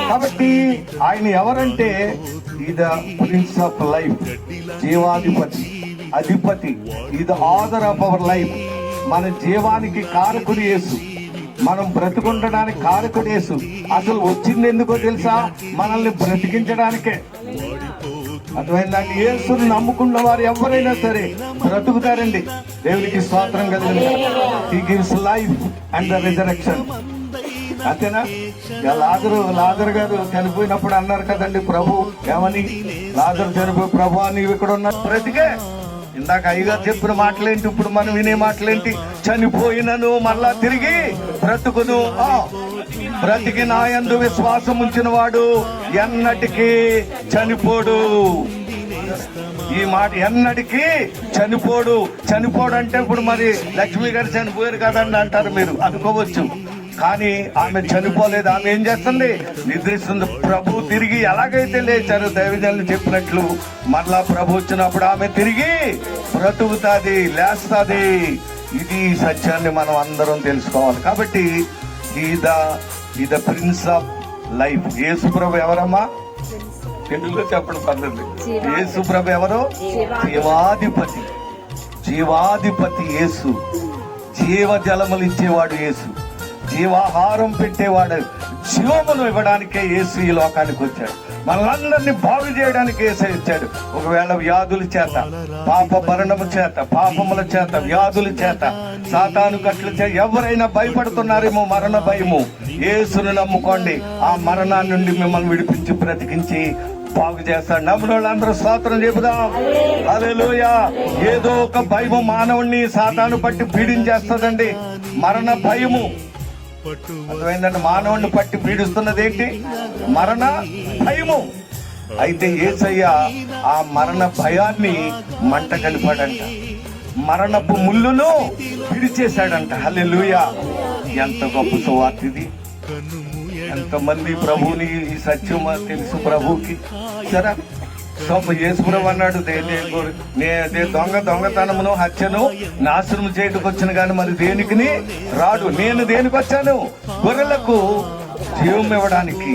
కాబట్టి ఆయన ఎవరంటే is the prince of life, జీవాధిపతి, అధిపతి, is the author of our life. మన జీవానికి కారకుడు యేసు, మనం బ్రతుకుండడానికి కారకుడు యేసు. అసలు వచ్చింది ఎందుకో తెలుసా? మనల్ని బ్రతికించడానికే. అర్థమైందండి? యేసుని నమ్ముకున్న వారు ఎవరైనా సరే బ్రతుకుతారండి. దేవునికి స్తోత్రం కలిగింది. హి gives life and the resurrection. అంతేనా? లాజరు గారు చనిపోయినప్పుడు అన్నారు కదండి ప్రభు ఏమని? లాజరు చనిపోయి ప్రభు నీవు ఇక్కడ ఉన్న బ్రతికే. ఇందాక అయ్యగారు చెప్పిన మాటలేంటి, ఇప్పుడు మనం వినే మాటలేంటి? చనిపోయినను మళ్ళా తిరిగి బ్రతుకును, బ్రతికి నా యందు విశ్వాసం ఉంచిన వాడు ఎన్నటికీ చనిపోడు. ఈ మాట ఎన్నటికీ చనిపోడు. చనిపోడు అంటే ఇప్పుడు మరి లక్ష్మి గారు చనిపోయారు కదండి అంటారు మీరు, అనుకోవచ్చు. కానీ ఆమె చనిపోలేదు. ఆమె ఏం చేస్తుంది? నిద్రిస్తుంది. ప్రభు తిరిగి ఎలాగైతే లేచారు దైవజనులు చెప్పినట్లు, మరలా ప్రభు వచ్చినప్పుడు ఆమె తిరిగి బ్రతుకుతుంది, లేస్తుంది. ఇది సత్యాన్ని మనం అందరం తెలుసుకోవాలి. కాబట్టి ఈ ద ప్రిన్స్ ఆఫ్ లైఫ్. యేసు ప్రభు ఎవరమ్మా? తెలుగులో చెప్పడం పద్ధతి. యేసు ప్రభు ఎవరు? జీవాధిపతి. జీవాధిపతి యేసు. జీవజలములు ఇచ్చేవాడు యేసు. జీవాహారం పెట్టేవాడు. జీవమును ఇవ్వడానికే యేసు ఈ లోకానికి వచ్చాడు. మనలందరినీ బాగు చేయడానికి యేసు ఇచ్చాడు. ఒకవేళ వ్యాధుల చేత, పాప భరణము చేత, పాపముల చేత, వ్యాధుల చేత, సాతాను కట్ల చేత ఎవరైనా భయపడుతున్నారేమో, మరణ భయము, యేసును నమ్ముకోండి. ఆ మరణాన్ని నుండి మిమ్మల్ని విడిపించి బ్రతికించి బాగు చేస్తాడు. నమ్మిన వాళ్ళందరూ స్తోత్రం చెబుదాం. హల్లెలూయా. ఏదో ఒక భయము మానవుణ్ణి సాతాను పట్టి పీడించేస్తుందండి. మరణ భయము. అర్థమైందంటే మానవుడిని పట్టి పీడిస్తున్నది ఏంటి? మరణ భయము. అయితే యేసయ్య ఆ మరణ భయాన్ని మంట కలిపాడంట. మరణపు ముళ్ళును విడిచేశాడంట. హల్లెలూయా. ఎంత గొప్ప సువార్త ఇది! ఎంతమంది ప్రభువుని ఈ సత్యం తెలుసు ప్రభువుకి. సరే, యేసుప్రభు అన్నాడు, దొంగతనమును హత్యను నాశనం చేయడానికి వచ్చిన కానీ మరి దేనికి రాడు. నేను దేనికి వచ్చాను? గొర్రెలకు జీవం ఇవ్వడానికి,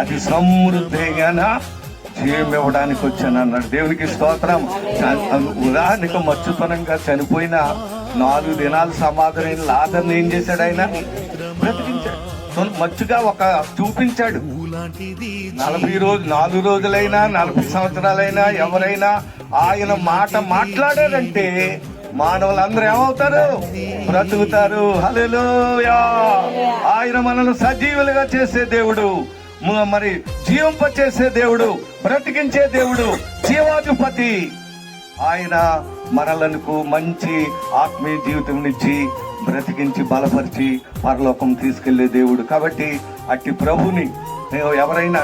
అది సమృద్ధిగా జీవం ఇవ్వడానికి వచ్చాను అన్నాడు. దేవునికి స్తోత్రం. ఉదాహరణకు మచ్చుతనంగా చనిపోయిన 4 దినాలు సమాధులైన లాజర్ని ఏం చేశాడు? ఆయన బ్రతికించాడు. మచ్చుగా ఒక చూపించాడు. 4 రోజులైనా 40 సంవత్సరాలైనా ఎవరైనా ఆయన మాట మాట్లాడారంటే మానవులందరూ ఏమవుతారు? బ్రతుకుతారు. హల్లెలూయా. ఆయన మనల్ని సజీవులుగా చేసే దేవుడు, మరి జీవింపచేసే దేవుడు, బ్రతికించే దేవుడు, జీవాధిపతి. ఆయన మనలకు మంచి ఆత్మీయ జీవితం ఇచ్చి బ్రతికించి బలపరిచి పరలోకం తీసుకెళ్లే దేవుడు. కాబట్టి అట్టి ప్రభుని ఎవరైనా,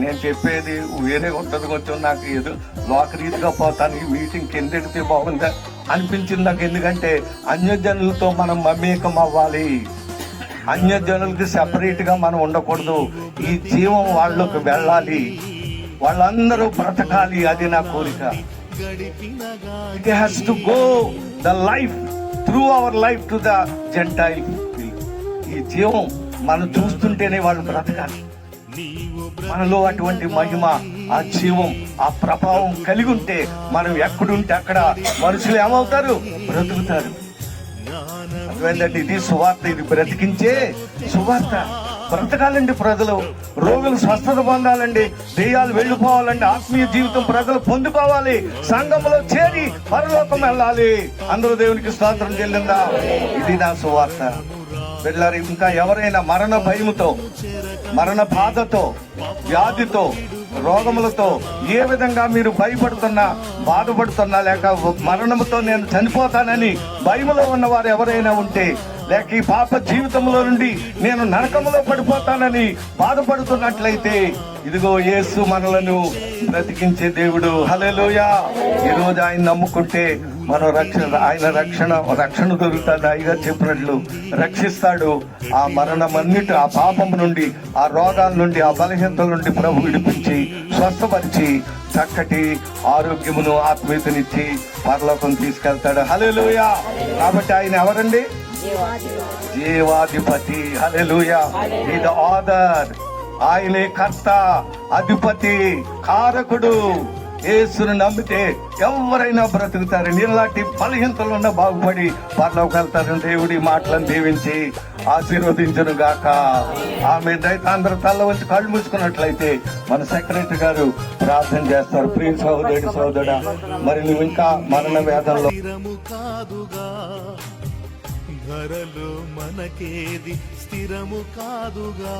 నేను చెప్పేది వేరే ఉంటుంది, కొంచెం నాకు ఏదో లోకరీతిగా పోతాను, ఈ మీటింగ్ కిందెడితే బాగుందా అనిపించింది నాకు. ఎందుకంటే అన్యజనులతో మనం మమేకం అవ్వాలి. అన్యజనులకి సెపరేట్ గా మనం ఉండకూడదు. ఈ జీవం వాళ్ళకి వెళ్ళాలి, వాళ్ళందరూ బ్రతకాలి. అది నా కోరిక. It has to go the life through our life to the gentile. ఈ జీవం మనం చూస్తుంటేనే వాళ్ళు బ్రతకాలి. మనలో అటువంటి మహిమ, ఆ జీవం, ఆ ప్రభావం కలిగి ఉంటే మనం ఎక్కడుంటే అక్కడ మనుషులు ఏమవుతారు? బ్రతుకుతారు. అర్థమైందండి? ఇది సువార్త. ఇది బ్రతికించే సువార్త. బ్రతకాలండి ప్రజలు. రోగులు స్వస్థత పొందాలండి. దెయ్యాలు వెళ్ళిపోవాలండి. ఆత్మీయ జీవితం ప్రజలు పొందుకోవాలి. సంఘంలో చేరి పరలోకం వెళ్ళాలి. అందరూ దేవునికి స్తోత్రం చెల్లిందా? ఇది నా సువార్త. వెళ్ళారు. ఇంకా ఎవరైనా మరణ భయముతో, మరణ బాధతో, వ్యాధితో, రోగములతో ఏ విధంగా మీరు భయపడుతున్నా, బాధపడుతున్నా, లేక మరణముతో నేను చనిపోతానని భయములో ఉన్నవారు ఎవరైనా ఉంటే, లేక ఈ పాప జీవితంలో నుండి నేను నరకములో పడిపోతానని బాధపడుతున్నట్లయితే, ఇదిగో యేసు మనలను బ్రతికించే దేవుడు. హల్లెలూయా. ఈ రోజు ఆయన నమ్ముకుంటే మనం ఆయన రక్షణ దొరుకుతుంది. ఆయన చెప్పినట్లు రక్షిస్తాడు. ఆ మరణమన్నిటి, ఆ పాపం నుండి, ఆ రోగాల నుండి, ఆ బలహీనతల నుండి ప్రభు విడిపించి స్వస్థపరిచి చక్కటి ఆరోగ్యమును, ఆత్మీయతనిచ్చి పరలోకం తీసుకెళ్తాడు. హల్లెలూయా. కాబట్టి ఆయన ఎవరండి? జీవాధిపతి. హల్లెలూయా. ఈ ద ఆథర్ ఆయనే కర్త, అధిపతి, కారకుడు. యేసును నమ్మితే ఎవరైనా బ్రతుకుతారు. నీలాంటి బలహీనతలు ఉన్న బాగుపడి పరలోకి వెళ్తారని దేవుడి మాటలను దీవించి ఆశీర్వదించును గాక. ఆమె రైతు అందరూ తల్ల వచ్చి కళ్ళు మూసుకున్నట్లయితే మన సెక్రటరీ గారు ప్రార్థన చేస్తారు. ప్రియ సహోదరుడు, సహోదరుడా, మరి నువ్వు ఇంకా మరణ వేదంలో ధరలో మనకేది స్థిరము కాదుగా.